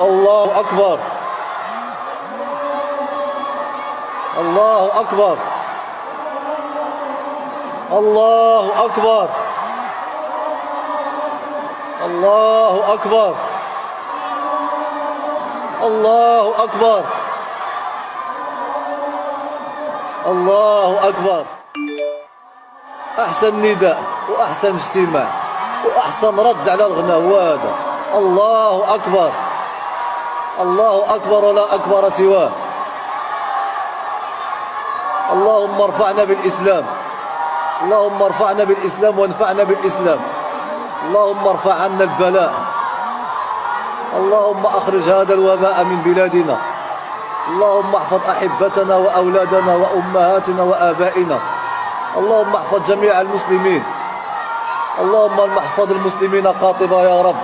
الله أكبر. الله أكبر. الله أكبر. الله أكبر. الله أكبر. الله أكبر. أحسن نداء وأحسن اجتماع وأحسن رد على الغناء هذا. الله أكبر. الله أكبر ولا أكبر سواه. اللهم ارفعنا بالإسلام. اللهم ارفعنا بالإسلام وانفعنا بالإسلام. اللهم ارفع عنا البلاء. اللهم أخرج هذا الوباء من بلادنا. اللهم احفظ أحبتنا وأولادنا وأمهاتنا وآبائنا. اللهم احفظ جميع المسلمين. اللهم احفظ المسلمين قاطبة يا رب.